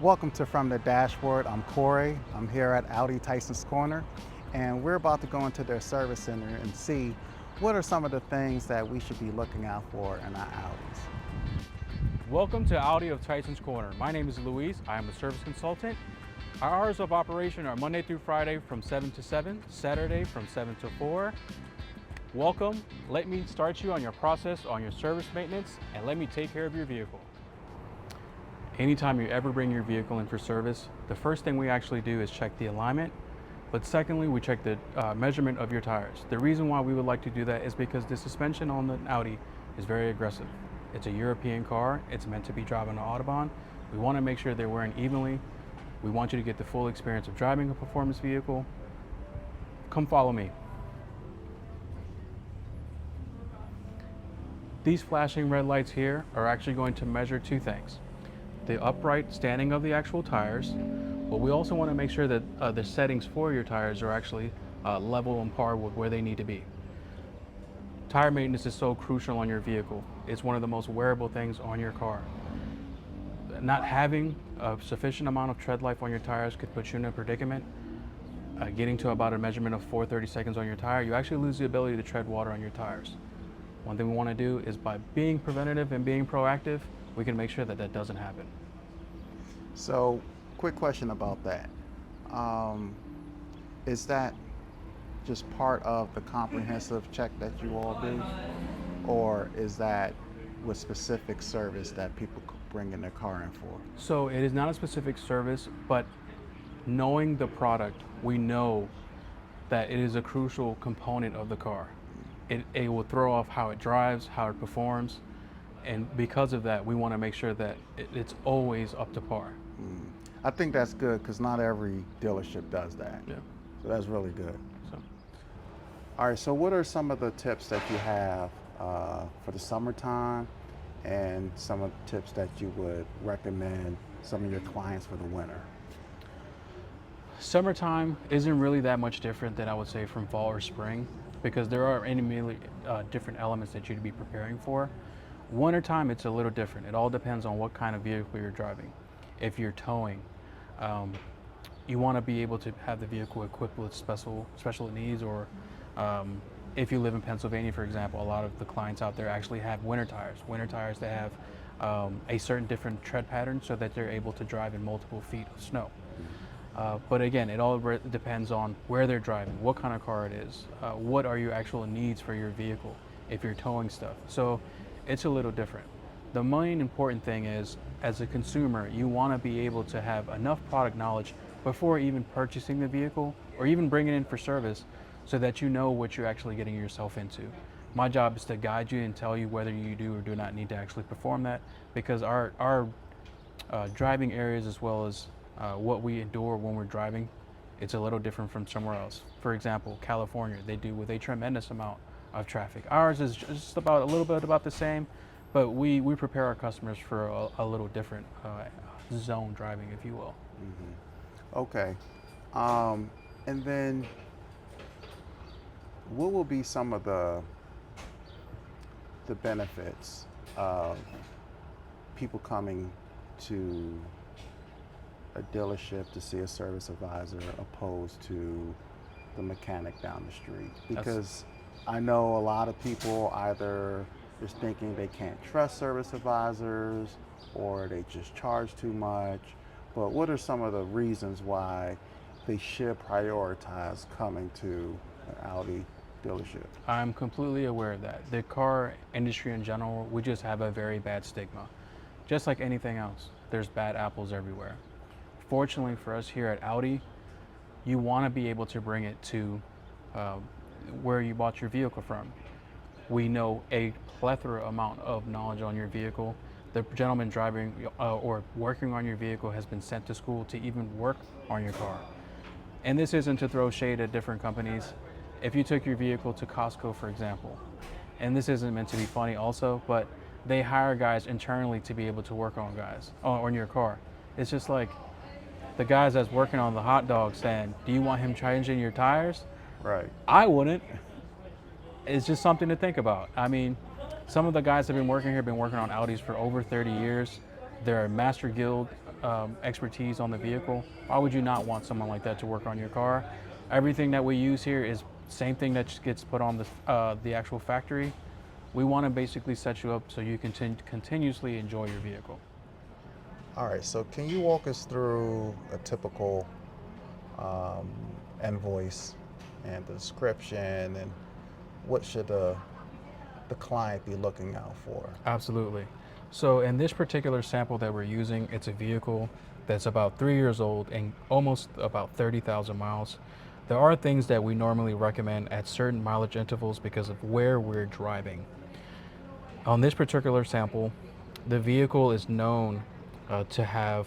Welcome to From the Dashboard. I'm Corey. I'm here at Audi Tysons Corner, and we're about to go into their service center and see what are some of the things that we should be looking out for in our Audis. Welcome to Audi of Tysons Corner. My name is Luis. I am a service consultant. Our hours of operation are Monday through Friday from 7 to 7, Saturday from 7 to 4. Welcome. Let me start you on your process, on your service maintenance, and let me take care of your vehicle. Anytime you ever bring your vehicle in for service, the first thing we actually do is check the alignment, but secondly, we check the measurement of your tires. The reason why we would like to do that is because the suspension on the Audi is very aggressive. It's a European car. It's meant to be driving on Autobahn. We want to make sure they're wearing evenly. We want you to get the full experience of driving a performance vehicle. Come follow me. These flashing red lights here are actually going to measure two things: the upright standing of the actual tires, but we also want to make sure that the settings for your tires are actually level and par with where they need to be. Tire maintenance is so crucial on your vehicle. It's one of the most wearable things on your car. Not having a sufficient amount of tread life on your tires could put you in a predicament. Getting to about a measurement of 430 seconds on your tire, you actually lose the ability to tread water on your tires. One thing we want to do is, by being preventative and being proactive, we can make sure that that doesn't happen. So, quick question about that. Is that just part of the comprehensive check that you all do? Or is that with specific service that people bring in their car in for? So it is not a specific service, but knowing the product, we know that it is a crucial component of the car. It will throw off how it drives, how it performs, and because of that, we want to make sure that it's always up to par. I think that's good because not every dealership does that. Yeah. So that's really good. So, All right, so what are some of the tips that you have for the summertime, and some of the tips that you would recommend some of your clients for the winter? summertime isn't really that much different than I would say from fall or spring, because there are many different elements that you'd be preparing for. Wintertime, it's a little different. It all depends on what kind of vehicle you're driving. If you're towing, you want to be able to have the vehicle equipped with special needs, or if you live in Pennsylvania, for example, a lot of the clients out there actually have winter tires that have a certain different tread pattern so that they're able to drive in multiple feet of snow. But again, it all depends on where they're driving, what kind of car it is, what are your actual needs for your vehicle if you're towing stuff. So it's a little different. The main important thing is, as a consumer, you want to be able to have enough product knowledge before even purchasing the vehicle or even bringing it in for service, so that you know what you're actually getting yourself into. My job is to guide you and tell you whether you do or do not need to actually perform that, because our driving areas, as well as what we endure when we're driving, it's a little different from somewhere else. For example, California, they do with a tremendous amount of traffic. Ours is just about a little bit about the same, but we prepare our customers for a little different zone driving, if you will. Okay. And then what will be some of the benefits of people coming to a dealership to see a service advisor opposed to the mechanic down the street? Because I know a lot of people either just thinking they can't trust service advisors, or they just charge too much. But what are some of the reasons why they should prioritize coming to an Audi dealership? I'm completely aware of that. The car industry in general, we just have a very bad stigma. Just like anything else, there's bad apples everywhere. Fortunately for us here at Audi, you want to be able to bring it to where you bought your vehicle from. We know a plethora amount of knowledge on your vehicle. The gentleman driving or working on your vehicle has been sent to school to even work on your car. And this isn't to throw shade at different companies. If you took your vehicle to Costco, for example, and this isn't meant to be funny also, but they hire guys internally to be able to work on your car. It's just like the guys that's working on the hot dog stand. Do you want him changing your tires? Right. I wouldn't. It's just something to think about. I mean, some of the guys that have been working here have been working on Audis for over 30 years. They're a master guild expertise on the vehicle, why would you not want someone like that to work on your car? Everything that we use here is same thing that gets put on the actual factory. We want to basically set you up so you can continuously enjoy your vehicle. All right, so can you walk us through a typical um, invoice and the description, and what should the client be looking out for? Absolutely. So in this particular sample that we're using, it's a vehicle that's about 3 years old and almost about 30,000 miles. There are things that we normally recommend at certain mileage intervals because of where we're driving. On this particular sample, the vehicle is known to have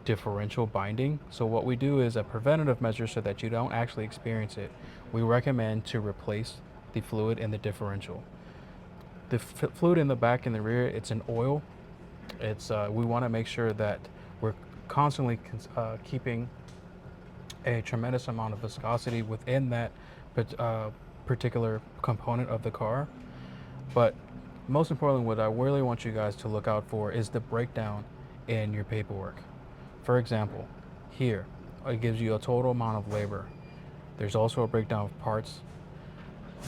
differential binding. So what we do is a preventative measure so that you don't actually experience it. We recommend to replace the fluid in the differential. The fluid in the back and the rear, it's an oil. It's we want to make sure that we're constantly keeping a tremendous amount of viscosity within that particular component of the car. But most importantly, what I really want you guys to look out for is the breakdown in your paperwork. For example, here, it gives you a total amount of labor. There's also a breakdown of parts.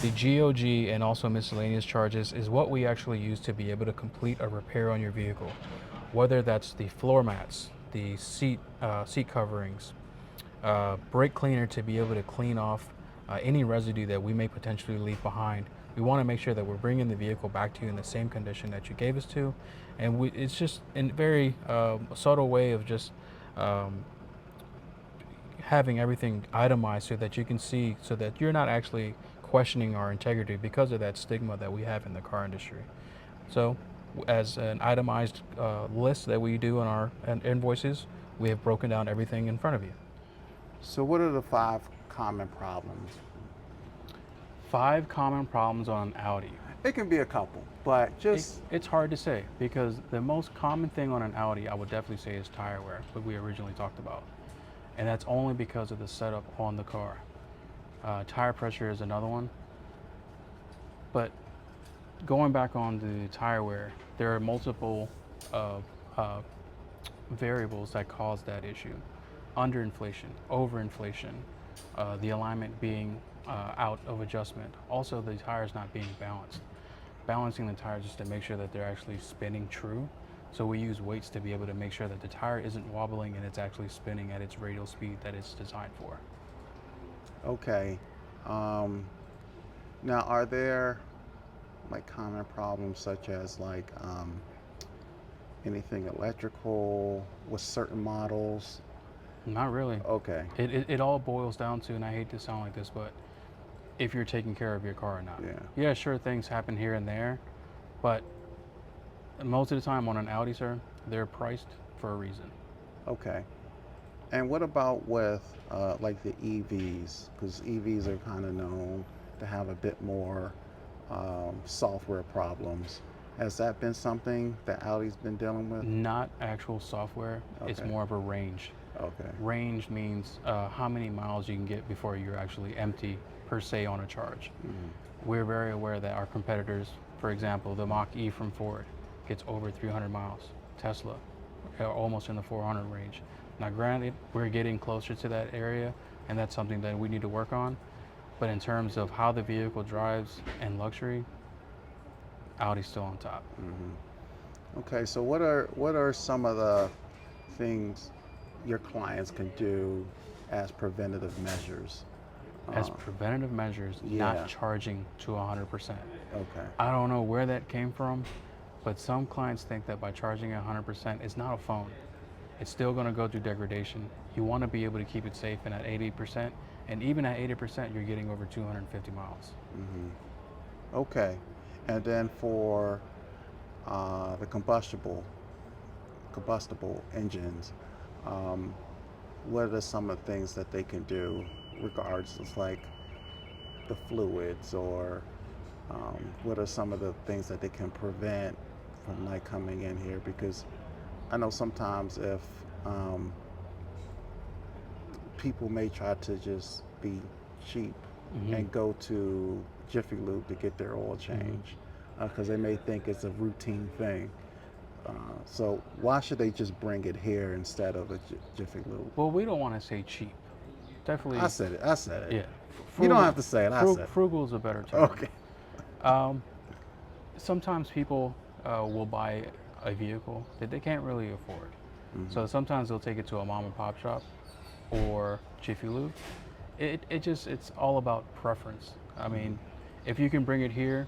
The GOG and also miscellaneous charges is what we actually use to be able to complete a repair on your vehicle. Whether that's the floor mats, the seat coverings, brake cleaner to be able to clean off any residue that we may potentially leave behind. We want to make sure that we're bringing the vehicle back to you in the same condition that you gave us to. And it's just a very subtle way of just having everything itemized so that you can see, so that you're not actually questioning our integrity because of that stigma that we have in the car industry. So as an itemized list that we do in our invoices, we have broken down everything in front of you. So what are the 5 common problems? 5 common problems on an Audi. It can be a couple, but just It's hard to say because the most common thing on an Audi, I would definitely say, is tire wear, what we originally talked about. And that's only because of the setup on the car. Tire pressure is another one. But going back on the tire wear, there are multiple variables that cause that issue. Underinflation, overinflation, the alignment being out of adjustment. Also, the tires not being balanced. Balancing the tires just to make sure that they're actually spinning true. So we use weights to be able to make sure that the tire isn't wobbling and it's actually spinning at its radial speed that it's designed for. okay. Now, are there like common problems such as like anything electrical with certain models? Not really. Okay. It all boils down to, and I hate to sound like this, but if you're taking care of your car or not. Yeah. Sure, things happen here and there, but most of the time on an Audi, sir, they're priced for a reason. Okay. And what about with like the EVs? Because EVs are kind of known to have a bit more software problems. Has that been something that Audi's been dealing with? Not actual software, it's Okay. more of a range. Okay. Range means how many miles you can get before you're actually empty per se on a charge. We're very aware that our competitors, for example, the Mach-E from Ford gets over 300 miles. Tesla, almost in the 400 range. Now granted, we're getting closer to that area and that's something that we need to work on. But in terms of how the vehicle drives and luxury, Audi's still on top. Okay, so what are some of the things your clients can do as preventative measures? As preventative measures, yeah. not charging to 100%. Okay. I don't know where that came from, but some clients think that by charging 100%, it's not a phone. It's still going to go through degradation. You want to be able to keep it safe and at 80%, and even at 80%, you're getting over 250 miles. Okay. And then for the combustible engines, what are some of the things that they can do regardless, like the fluids, or what are some of the things that they can prevent from like coming in here? Because I know sometimes if people may try to just be cheap and go to Jiffy Lube to get their oil change because they may think it's a routine thing. So why should they just bring it here instead of a Jiffy Lube? Well, we don't want to say cheap. Definitely. I said it. I said it. Yeah. You don't have to say it. I said it. Frugal is a better term. Okay. Sometimes people will buy a vehicle that they can't really afford. So sometimes they'll take it to a mom and pop shop or Jiffy Lube. It's all about preference. I mean, if you can bring it here,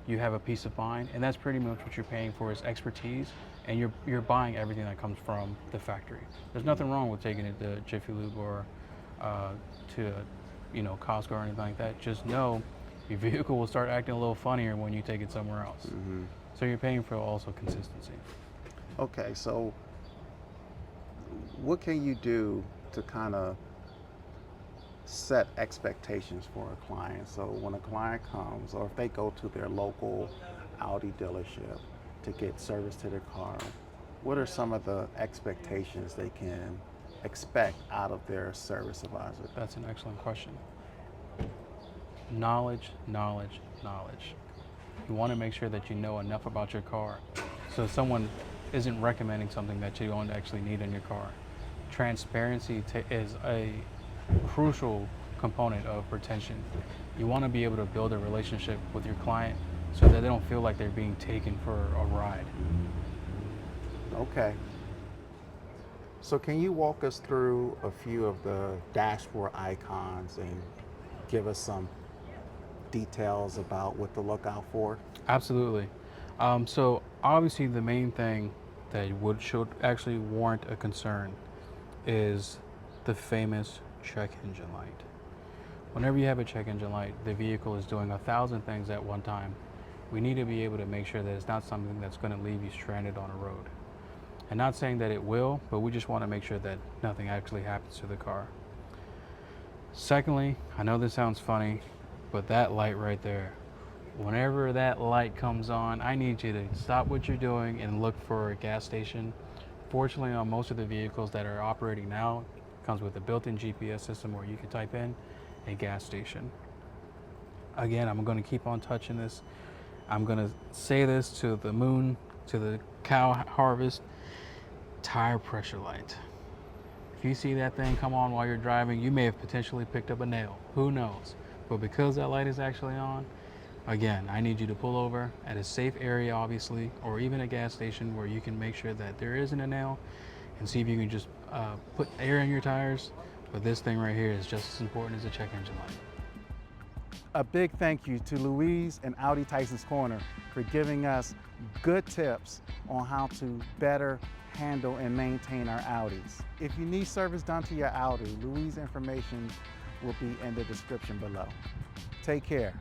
you have a peace of mind, and that's pretty much what you're paying for is expertise, and you're buying everything that comes from the factory. There's nothing wrong with taking it to Jiffy Lube or to Costco or anything like that. Just know your vehicle will start acting a little funnier when you take it somewhere else. So you're paying for also consistency. Okay, so what can you do to kind of set expectations for a client? So when a client comes, or if they go to their local Audi dealership to get service to their car, what are some of the expectations they can expect out of their service advisor? That's an excellent question. Knowledge, knowledge, knowledge. You want to make sure that you know enough about your car so someone isn't recommending something that you don't actually need in your car. Transparency is a crucial component of retention. You want to be able to build a relationship with your client so that they don't feel like they're being taken for a ride. Okay. So can you walk us through a few of the dashboard icons and give us some details about what to look out for? Absolutely. So obviously the main thing that should actually warrant a concern is the famous check engine light. Whenever you have a check engine light, the vehicle is doing 1,000 things at one time. We need to be able to make sure that it's not something that's going to leave you stranded on a road. And not saying that it will, but we just want to make sure that nothing actually happens to the car. Secondly, I know this sounds funny, but that light right there, whenever that light comes on, I need you to stop what you're doing and look for a gas station. Fortunately, on most of the vehicles that are operating now, it comes with a built-in GPS system where you can type in a gas station. Again, I'm going to keep on touching this. I'm going to say this to the moon, to the cow harvest. Tire pressure light. If you see that thing come on while you're driving, you may have potentially picked up a nail. Who knows? But because that light is actually on, again, I need you to pull over at a safe area, obviously, or even a gas station where you can make sure that there isn't a nail, and see if you can just put air in your tires. But this thing right here is just as important as a check engine light. A big thank you to Louise and Audi Tysons Corner for giving us good tips on how to better handle and maintain our Audis. If you need service done to your Audi, Louise's information will be in the description below. Take care.